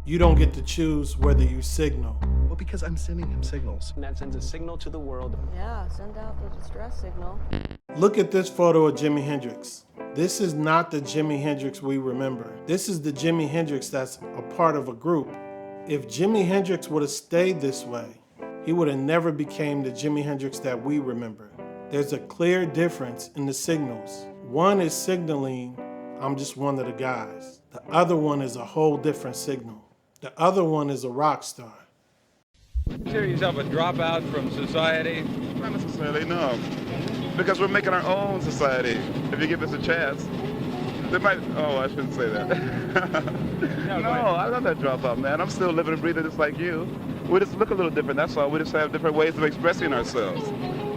You don't get to choose whether you signal. Well, because I'm sending him signals. And that sends a signal to the world. Yeah, send out the distress signal. Look at this photo of Jimi Hendrix. This is not the Jimi Hendrix we remember. This is the Jimi Hendrix that's a part of a group. If Jimi Hendrix would have stayed this way, he would have never became the Jimi Hendrix that we remember. There's a clear difference in the signals. One is signaling, I'm just one of the guys. The other one is a whole different signal. The other one is a rock star. Consider yourself a dropout from society? Not necessarily, no. Because we're making our own society, if you give us a chance. They might, oh, I shouldn't say that. No, I'm not that dropout, man. I'm still living and breathing just like you. We just look a little different, that's all. We just have different ways of expressing ourselves,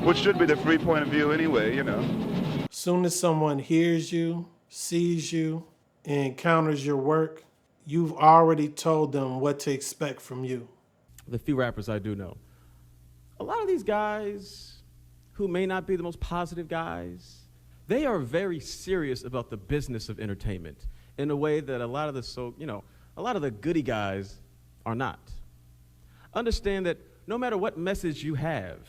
which should be the free point of view anyway, you know. Soon as someone hears you, sees you, and encounters your work, you've already told them what to expect from you. The few rappers I do know, a lot of these guys who may not be the most positive guys, they are very serious about the business of entertainment in a way that a lot of the goody guys are not. Understand that no matter what message you have,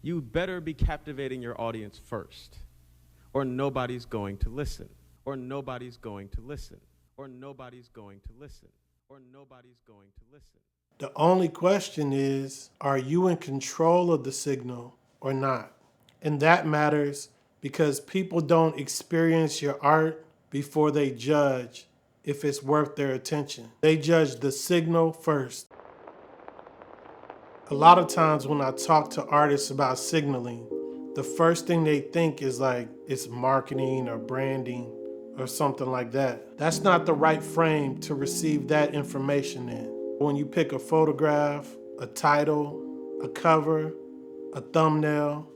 you better be captivating your audience first, or nobody's going to listen, or nobody's going to listen, or nobody's going to listen, or nobody's going to listen. The only question is, are you in control of the signal or not? And that matters because people don't experience your art before they judge if it's worth their attention. They judge the signal first. A lot of times when I talk to artists about signaling, the first thing they think is like it's marketing or branding or something like that. That's not the right frame to receive that information in. When you pick a photograph, a title, a cover, a thumbnail,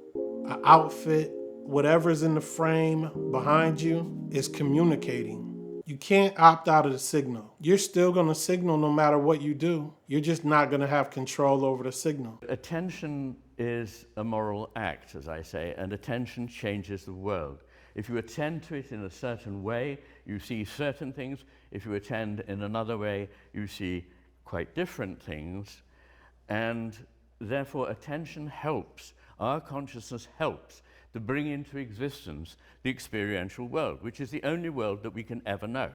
an outfit, whatever's in the frame behind you is communicating. You can't opt out of the signal. You're still gonna signal no matter what you do. You're just not gonna have control over the signal. Attention is a moral act, as I say, and attention changes the world. If you attend to it in a certain way, you see certain things. If you attend in another way, you see quite different things, and therefore attention helps, our consciousness helps to bring into existence the experiential world, which is the only world that we can ever know.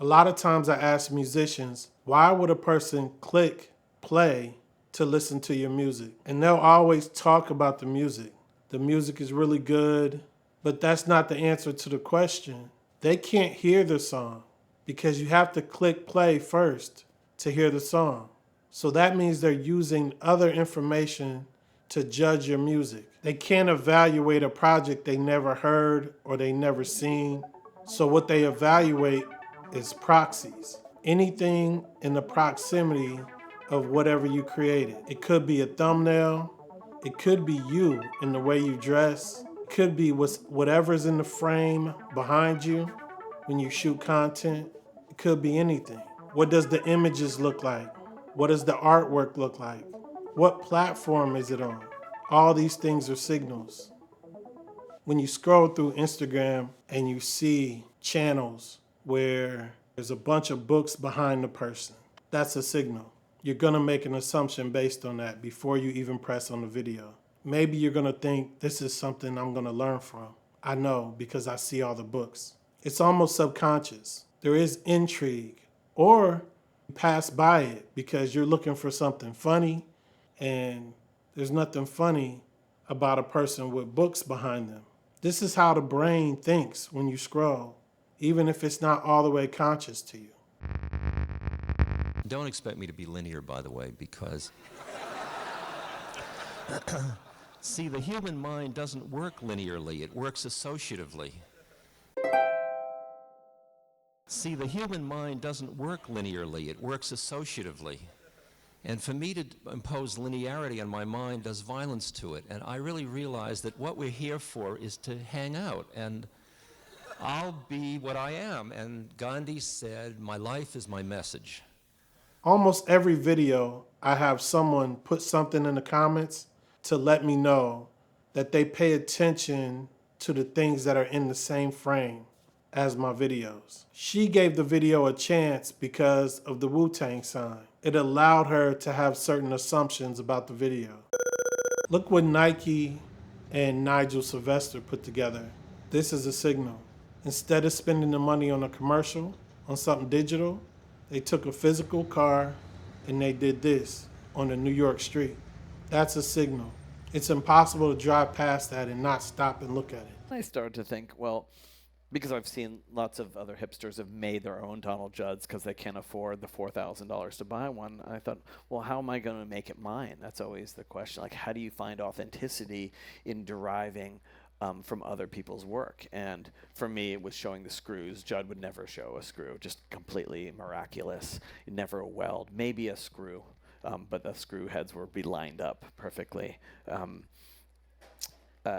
A lot of times I ask musicians, why would a person click play to listen to your music? And they'll always talk about the music. The music is really good, but that's not the answer to the question. They can't hear the song, because you have to click play first to hear the song. So that means they're using other information to judge your music. They can't evaluate a project they never heard or they never seen. So what they evaluate is proxies. Anything in the proximity of whatever you created. It could be a thumbnail. It could be you in the way you dress. It could be whatever's in the frame behind you when you shoot content. It could be anything. What does the images look like? What does the artwork look like? What platform is it on? All these things are signals. When you scroll through Instagram and you see channels where there's a bunch of books behind the person, that's a signal. You're gonna make an assumption based on that before you even press on the video. Maybe you're gonna think this is something I'm gonna learn from. I know because I see all the books. It's almost subconscious. There is intrigue, or you pass by it because you're looking for something funny, and there's nothing funny about a person with books behind them. This is how the brain thinks when you scroll, even if it's not all the way conscious to you. Don't expect me to be linear, by the way, because see, the human mind doesn't work linearly, it works associatively. See, the human mind doesn't work linearly, it works associatively. And for me to impose linearity on my mind does violence to it. And I really realize that what we're here for is to hang out. And I'll be what I am. And Gandhi said, my life is my message. Almost every video, I have someone put something in the comments to let me know that they pay attention to the things that are in the same frame. as my videos. She gave the video a chance because of the Wu-Tang sign. It allowed her to have certain assumptions about the video. Look what Nike and Nigel Sylvester put together. This is a signal. Instead of spending the money on a commercial, on something digital, they took a physical car and they did this on a New York street. That's a signal. It's impossible to drive past that and not stop and look at it. I started to think, well, because I've seen lots of other hipsters have made their own Donald Judds because they can't afford the $4,000 to buy one. I thought, well, how am I going to make it mine? That's always the question. Like, how do you find authenticity in deriving from other people's work? And for me, it was showing the screws. Judd would never show a screw, just completely miraculous. Never a weld, maybe a screw, but the screw heads would be lined up perfectly.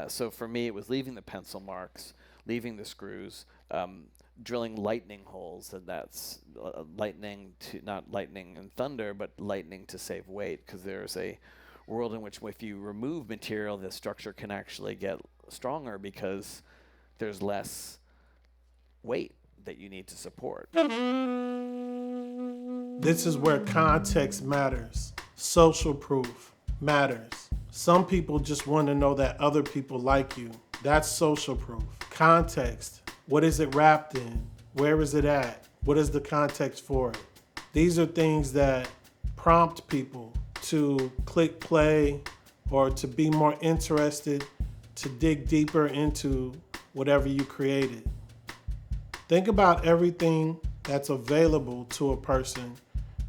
So for me, it was leaving the pencil marks, leaving the screws, drilling lightning holes, and that's lightning to, not lightning and thunder, but lightning to save weight, because there's a world in which if you remove material, the structure can actually get stronger because there's less weight that you need to support. This is where context matters. Social proof matters. Some people just want to know that other people like you. That's social proof. Context. What is it wrapped in? Where is it at? What is the context for it? These are things that prompt people to click play or to be more interested, to dig deeper into whatever you created. Think about everything that's available to a person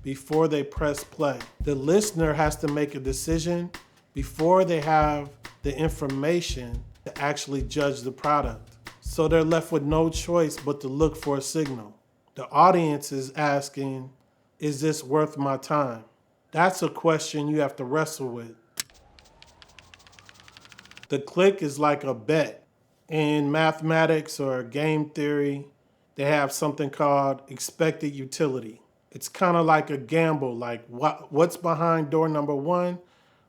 before they press play. The listener has to make a decision before they have the information to actually judge the product. So they're left with no choice but to look for a signal. The audience is asking, is this worth my time? That's a question you have to wrestle with. The click is like a bet. In mathematics or game theory, they have something called expected utility. It's kind of like a gamble, like what's behind door number 1,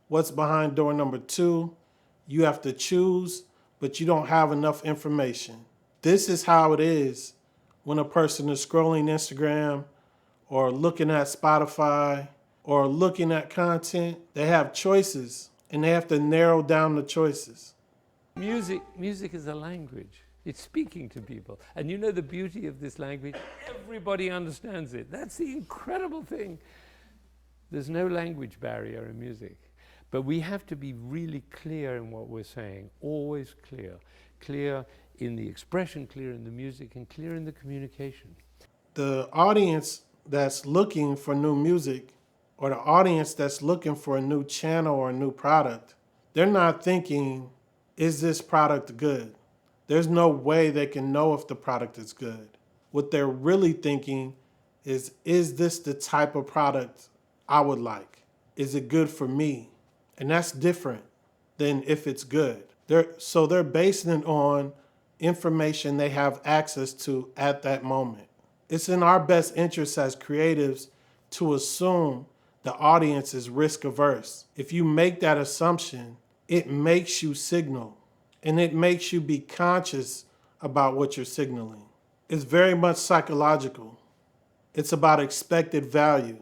what's behind door number 2. You have to choose, but you don't have enough information. This is how it is when a person is scrolling Instagram or looking at Spotify or looking at content. They have choices and they have to narrow down the choices. Music is a language. It's speaking to people. And you know the beauty of this language? Everybody understands it. That's the incredible thing. There's no language barrier in music. But we have to be really clear in what we're saying, always clear. Clear in the expression, clear in the music, and clear in the communication. The audience that's looking for new music, or the audience that's looking for a new channel or a new product, they're not thinking, is this product good? There's no way they can know if the product is good. What they're really thinking is this the type of product I would like? Is it good for me? And that's different than if it's good. So they're basing it on information they have access to at that moment. It's in our best interest as creatives to assume the audience is risk averse. If you make that assumption, it makes you signal and it makes you be conscious about what you're signaling. It's very much psychological. It's about expected value.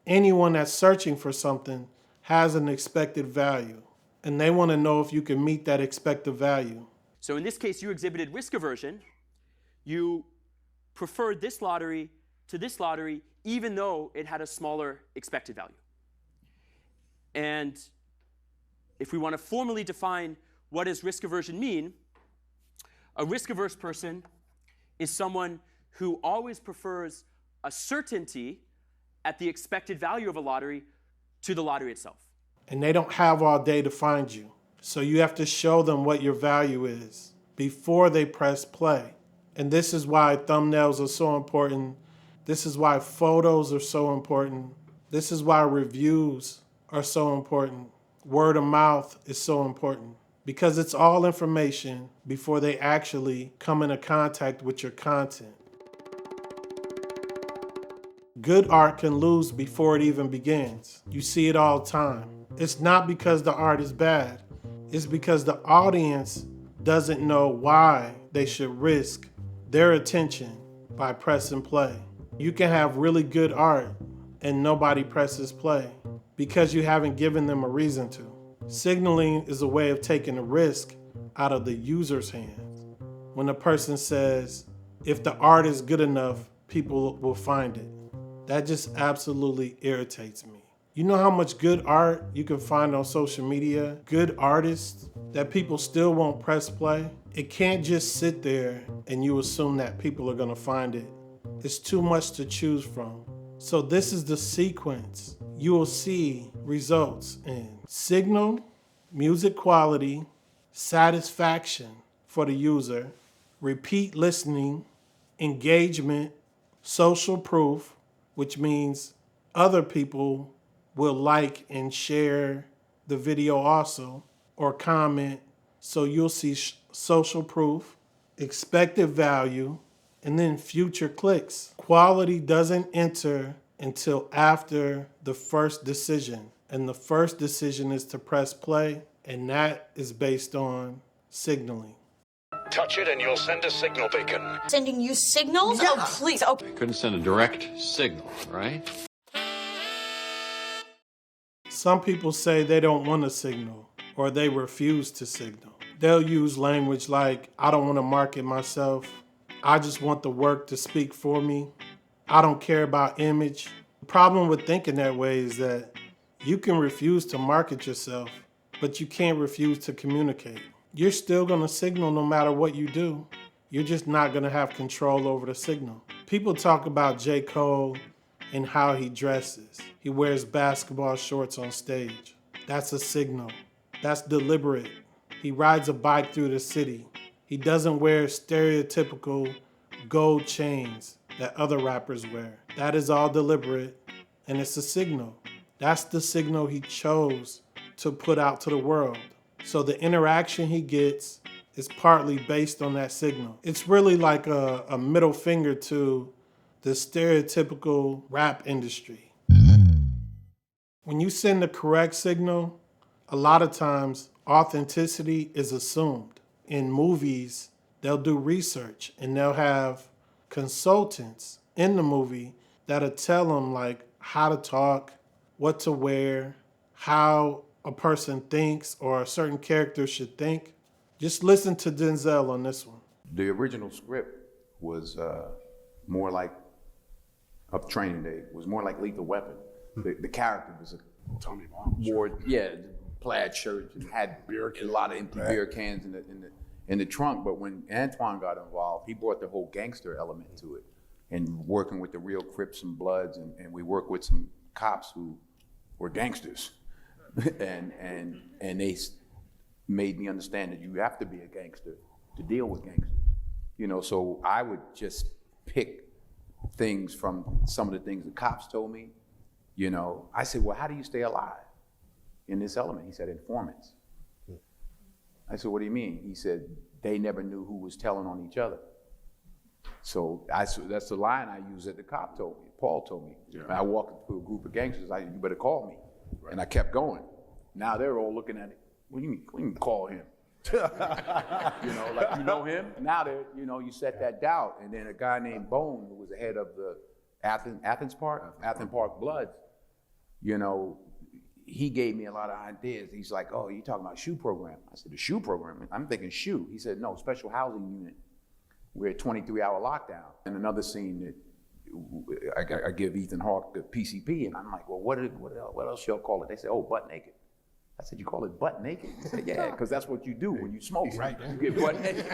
Anyone that's searching for something has an expected value, and they want to know if you can meet that expected value. So in this case, you exhibited risk aversion. You preferred this lottery to this lottery, even though it had a smaller expected value. And if we want to formally define what does risk aversion mean, a risk averse person is someone who always prefers a certainty at the expected value of a lottery to the lottery itself. And they don't have all day to find you. So you have to show them what your value is before they press play. And this is why thumbnails are so important. This is why photos are so important. This is why reviews are so important. Word of mouth is so important because it's all information before they actually come into contact with your content. Good art can lose before it even begins. You see it all the time. It's not because the art is bad. It's because the audience doesn't know why they should risk their attention by pressing play. You can have really good art and nobody presses play because you haven't given them a reason to. Signaling is a way of taking a risk out of the user's hands. When a person says, if the art is good enough, people will find it. That just absolutely irritates me. You know how much good art you can find on social media, good artists, that people still won't press play? It can't just sit there and you assume that people are gonna find it. It's too much to choose from. So this is the sequence. You will see results in signal, music quality, satisfaction for the user, repeat listening, engagement, social proof, which means other people will like and share the video also, or comment, so you'll see social proof, expected value, and then future clicks. Quality doesn't enter until after the first decision, and the first decision is to press play, and that is based on signaling. Touch it and you'll send a signal beacon. Sending you signals? Yeah. Oh, please. Oh. Couldn't send a direct signal, right? Some people say they don't want to signal or they refuse to signal. They'll use language like, I don't want to market myself. I just want the work to speak for me. I don't care about image. The problem with thinking that way is that you can refuse to market yourself, but you can't refuse to communicate. You're still going to signal no matter what you do. You're just not going to have control over the signal. People talk about J. Cole and how he dresses. He wears basketball shorts on stage. That's a signal. That's deliberate. He rides a bike through the city. He doesn't wear stereotypical gold chains that other rappers wear. That is all deliberate, and it's a signal. That's the signal he chose to put out to the world. So the interaction he gets is partly based on that signal. It's really like a middle finger to the stereotypical rap industry. When you send the correct signal, a lot of times authenticity is assumed. In movies, they'll do research and they'll have consultants in the movie that'll tell them like how to talk, what to wear, how a person thinks or a certain character should think. Just listen to Denzel on this one. The original script was more like of Training Day. It was more like Lethal Weapon. The character was Tony wore plaid shirts and had a lot of empty beer cans in the trunk. But when Antoine got involved, he brought the whole gangster element to it, and working with the real Crips and Bloods, and we worked with some cops who were gangsters. and they made me understand that you have to be a gangster to deal with gangsters. You know, so I would just pick things from some of the things the cops told me. You know, I said, well, how do you stay alive in this element? He said, informants. I said, what do you mean? He said, they never knew who was telling on each other. So that's the line I used that the cop told me, Paul told me. Yeah. I walked through a group of gangsters, I said, you better call me. Right. And I kept going. Now they're all looking at it. What do you mean call him? You know, like, you know him? Now you set that doubt. And then a guy named Bone, who was the head of the Athens Park Bloods, you know, he gave me a lot of ideas. He's like, oh, you talking about shoe program? I said, the shoe program? I'm thinking shoe. He said, no, special housing unit. We're at 23-hour lockdown. And another scene that I give Ethan Hawke the PCP, and I'm like, well, what else y'all call it? They said, oh, butt naked. I said, you call it butt naked? He said, yeah, because that's what you do when you smoke. Right. You get butt naked.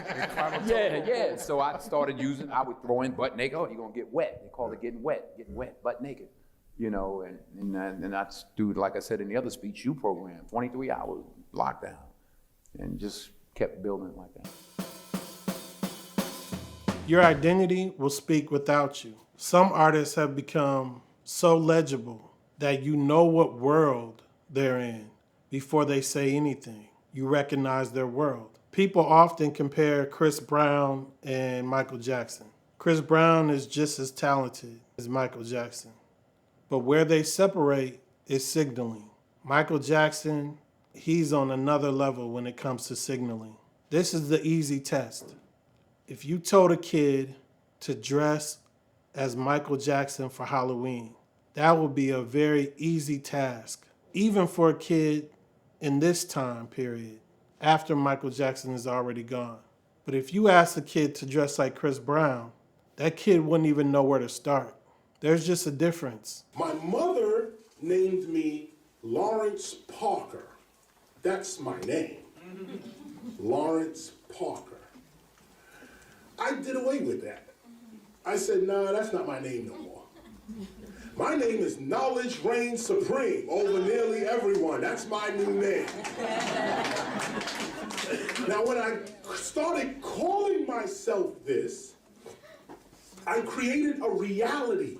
Yeah. So I started I would throw in butt naked. Oh, you're going to get wet. They call it getting wet, butt naked. You know, and that's, dude, like I said in the other speech, shoe program, 23-hour lockdown. And just kept building it like that. Your identity will speak without you. Some artists have become so legible that you know what world they're in before they say anything. You recognize their world. People often compare Chris Brown and Michael Jackson. Chris Brown is just as talented as Michael Jackson. But where they separate is signaling. Michael Jackson, he's on another level when it comes to signaling. This is the easy test. If you told a kid to dress as Michael Jackson for Halloween, that would be a very easy task, even for a kid in this time period, after Michael Jackson is already gone. But if you ask a kid to dress like Chris Brown, that kid wouldn't even know where to start. There's just a difference. My mother named me Lawrence Parker. That's my name. Lawrence Parker. I did away with that. I said, nah, that's not my name no more. My name is Knowledge Reigns Supreme over nearly everyone. That's my new name. Now, when I started calling myself this, I created a reality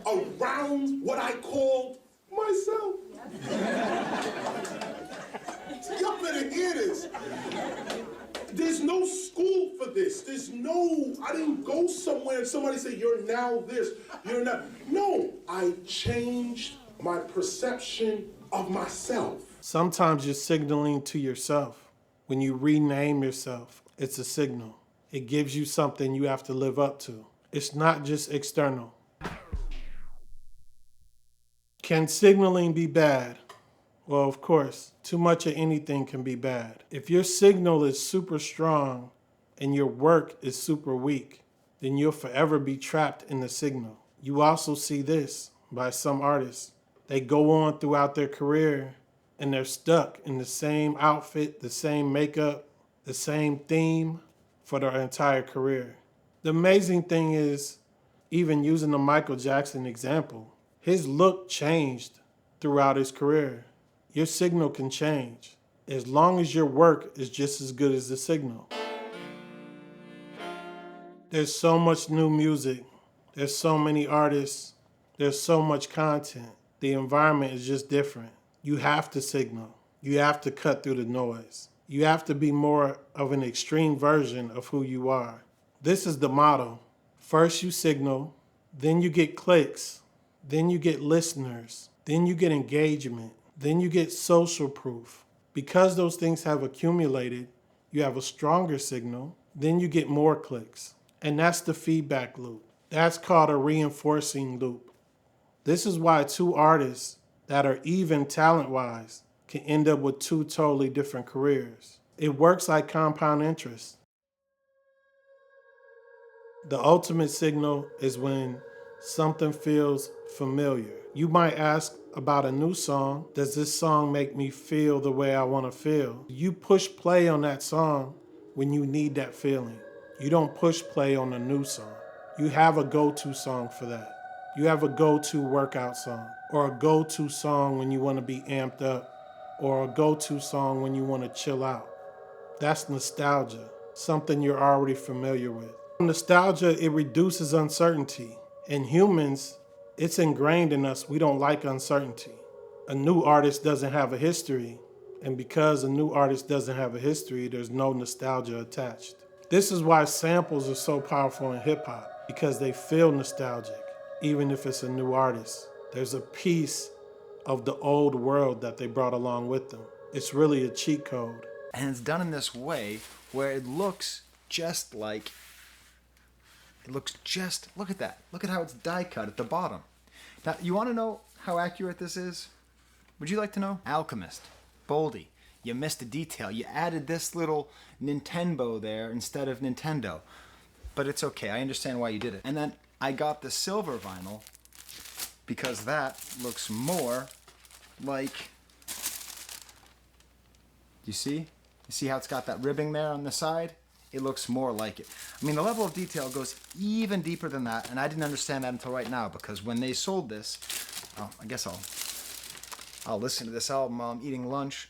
around what I called myself. Y'all better hear this. There's no school for this. I didn't go somewhere and somebody said, you're now this, you're not. No, I changed my perception of myself. Sometimes you're signaling to yourself. When you rename yourself, it's a signal. It gives you something you have to live up to. It's not just external. Can signaling be bad? Well, of course, too much of anything can be bad. If your signal is super strong and your work is super weak, then you'll forever be trapped in the signal. You also see this by some artists. They go on throughout their career and they're stuck in the same outfit, the same makeup, the same theme for their entire career. The amazing thing is, even using the Michael Jackson example, his look changed throughout his career. Your signal can change as long as your work is just as good as the signal. There's so much new music. There's so many artists. There's so much content. The environment is just different. You have to signal. You have to cut through the noise. You have to be more of an extreme version of who you are. This is the motto. First you signal, then you get clicks, then you get listeners, then you get engagement, then you get social proof. Because those things have accumulated, you have a stronger signal, then you get more clicks. And that's the feedback loop. That's called a reinforcing loop. This is why two artists that are even talent-wise can end up with two totally different careers. It works like compound interest. The ultimate signal is when something feels familiar. You might ask about a new song, does this song make me feel the way I want to feel? You push play on that song when you need that feeling. You don't push play on a new song. You have a go-to song for that. You have a go-to workout song, or a go-to song when you want to be amped up, or a go-to song when you want to chill out. That's nostalgia, something you're already familiar with. Nostalgia, it reduces uncertainty. In humans, it's ingrained in us. We don't like uncertainty. A new artist doesn't have a history, and because a new artist doesn't have a history, there's no nostalgia attached. This is why samples are so powerful in hip hop, because they feel nostalgic, even if it's a new artist. There's a piece of the old world that they brought along with them. It's really a cheat code. And it's done in this way where it looks just like, look at that. Look at how it's die cut at the bottom. Now, you want to know how accurate this is? Would you like to know? Alchemist, Boldy, you missed a detail. You added this little Nintendo there instead of Nintendo. But it's okay, I understand why you did it. And then I got the silver vinyl because that looks more like, you see? You see how it's got that ribbing there on the side? It looks more like it. I mean, the level of detail goes even deeper than that, and I didn't understand that until right now, because when they sold this, oh, I guess I'll listen to this album while I'm eating lunch.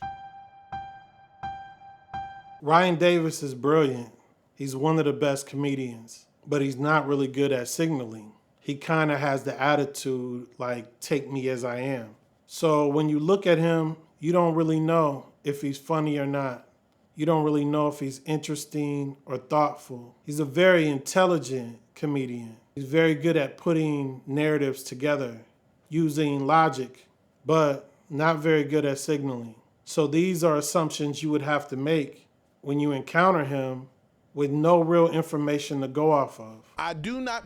Ryan Davis is brilliant. He's one of the best comedians, but he's not really good at signaling. He kind of has the attitude like, take me as I am. So when you look at him, you don't really know if he's funny or not. You don't really know if he's interesting or thoughtful. He's a very intelligent comedian. He's very good at putting narratives together, using logic, but not very good at signaling. So these are assumptions you would have to make when you encounter him with no real information to go off of. I do not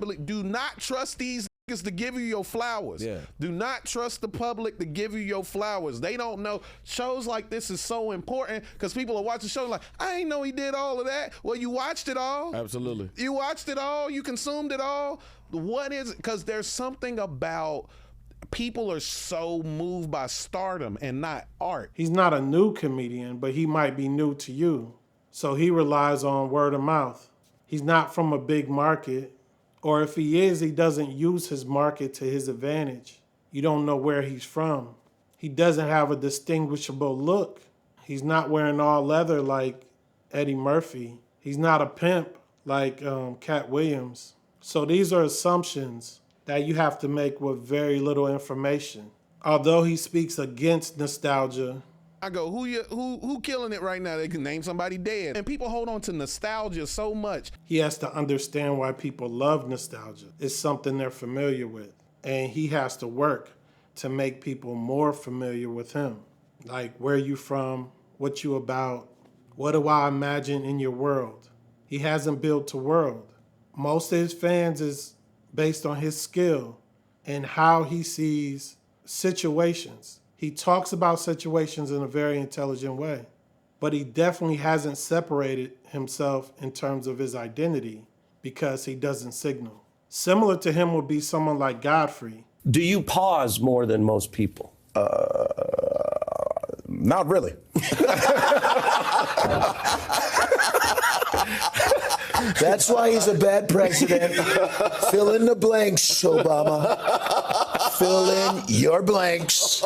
trust these niggas to give you your flowers. Yeah. Do not trust the public to give you your flowers. They don't know. Shows like this is so important because people are watching shows like, I ain't know he did all of that. Well, you watched it all. Absolutely. You watched it all. You consumed it all. What is it? Because there's something about people are so moved by stardom and not art. He's not a new comedian, but he might be new to you. So he relies on word of mouth. He's not from a big market. Or if he is, he doesn't use his market to his advantage. You don't know where he's from. He doesn't have a distinguishable look. He's not wearing all leather like Eddie Murphy. He's not a pimp like Cat Williams. So these are assumptions that you have to make with very little information. Although he speaks against nostalgia, I go, who killing it right now? They can name somebody dead. And people hold on to nostalgia so much. he has to understand why people love nostalgia. It's something they're familiar with. And he has to work to make people more familiar with him. Like, where you from? What you about? What do I imagine in your world? He hasn't built a world. Most of his fans is based on his skill and how he sees situations. He talks about situations in a very intelligent way, but he definitely hasn't separated himself in terms of his identity because he doesn't signal. Similar to him would be someone like Godfrey. Do you pause more than most people? Not really. That's why he's a bad president. Fill in the blanks, Obama. Fill in your blanks.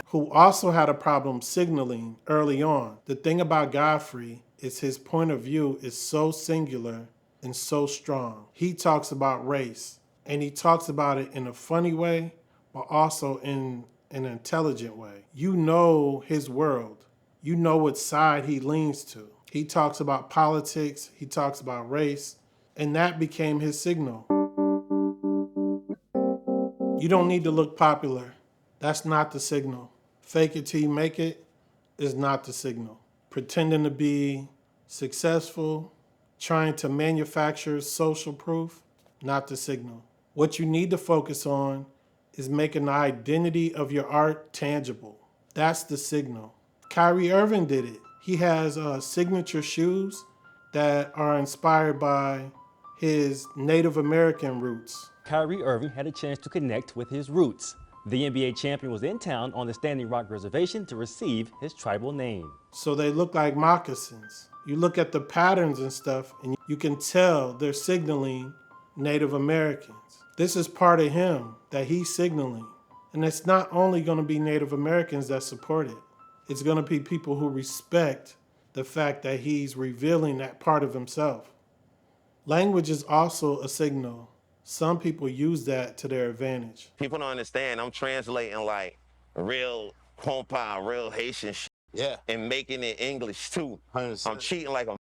Who also had a problem signaling early on. The thing about Godfrey is his point of view is so singular and so strong. He talks about race, and he talks about it in a funny way, but also in an intelligent way. You know his world. You know what side he leans to. He talks about politics, he talks about race, and that became his signal. You don't need to look popular. That's not the signal. Fake it till you make it is not the signal. Pretending to be successful, trying to manufacture social proof, not the signal. What you need to focus on is making the identity of your art tangible. That's the signal. Kyrie Irving did it. He has signature shoes that are inspired by his Native American roots. Kyrie Irving had a chance to connect with his roots. The NBA champion was in town on the Standing Rock Reservation to receive his tribal name. So they look like moccasins. You look at the patterns and stuff, and you can tell they're signaling Native Americans. This is part of him that he's signaling. And it's not only going to be Native Americans that support it. It's going to be people who respect the fact that he's revealing that part of himself. Language is also a signal. Some people use that to their advantage. People don't understand. I'm translating like real compa, real Haitian shit. Yeah. And making it English too. 100%. I'm cheating like a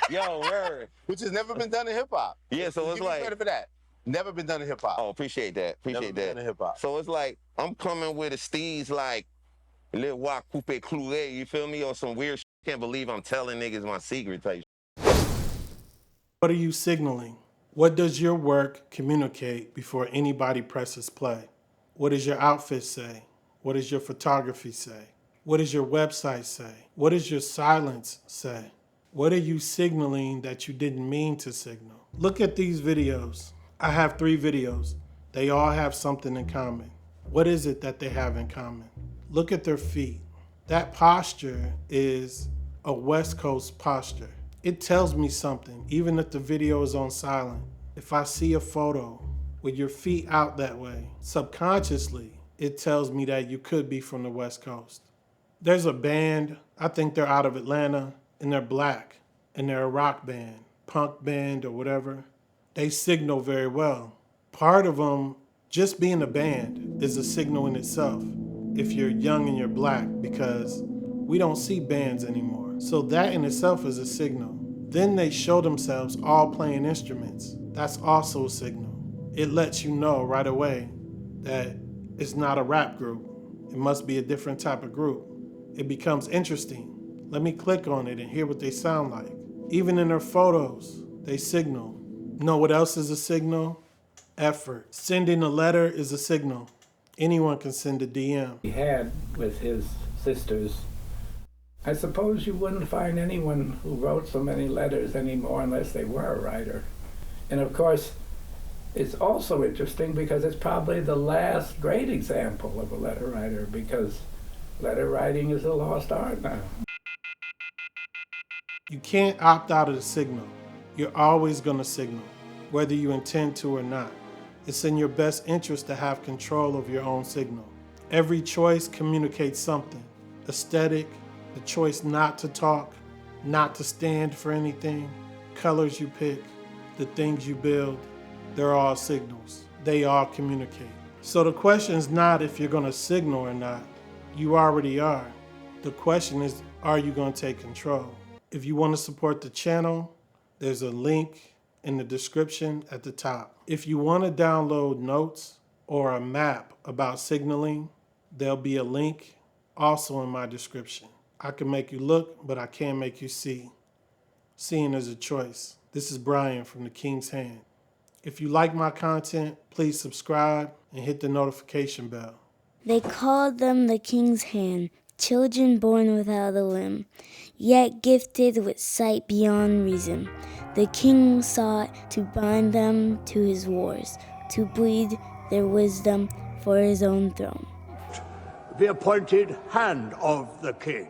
yo, word. Which has never been done in hip hop. Yeah, so it's Give me like credit for that. Never been done in hip hop. Oh, appreciate that. Appreciate Never been that. done in hip hop. So it's like I'm coming with a steez like Le Wa Coupe Cloué, you feel me? Or some weird shit. Can't believe I'm telling niggas my secret type. What are you signaling? What does your work communicate before anybody presses play? What does your outfit say? What does your photography say? What does your website say? What does your silence say? What are you signaling that you didn't mean to signal? Look at these videos. I have 3 videos. They all have something in common. What is it that they have in common? Look at their feet. That posture is a West Coast posture. It tells me something, even if the video is on silent. If I see a photo with your feet out that way, subconsciously, it tells me that you could be from the West Coast. There's a band, I think they're out of Atlanta, and they're black, and they're a rock band, punk band or whatever. They signal very well. Part of them, just being a band, is a signal in itself if you're young and you're black, because we don't see bands anymore. So that in itself is a signal. Then they show themselves all playing instruments. That's also a signal. It lets you know right away that it's not a rap group. It must be a different type of group. It becomes interesting. Let me click on it and hear what they sound like. Even in their photos, they signal. Know what else is a signal? Effort. Sending a letter is a signal. Anyone can send a DM. He had with his sisters. I suppose you wouldn't find anyone who wrote so many letters anymore unless they were a writer. And of course, it's also interesting because it's probably the last great example of a letter writer, because letter writing is a lost art now. You can't opt out of the signal. You're always going to signal, whether you intend to or not. It's in your best interest to have control of your own signal. Every choice communicates something. Aesthetic, the choice not to talk, not to stand for anything, colors you pick, the things you build, they're all signals. They all communicate. So the question is not if you're going to signal or not. You already are. The question is, are you going to take control? If you want to support the channel, there's a link in the description at the top. If you want to download notes or a map about signaling, there'll be a link also in my description. I can make you look, but I can't make you see. Seeing is a choice. This is Brian from The King's Hand. If you like my content, please subscribe and hit the notification bell. They called them the King's Hand, children born without a limb, yet gifted with sight beyond reason. The king sought to bind them to his wars, to bleed their wisdom for his own throne. The appointed hand of the king.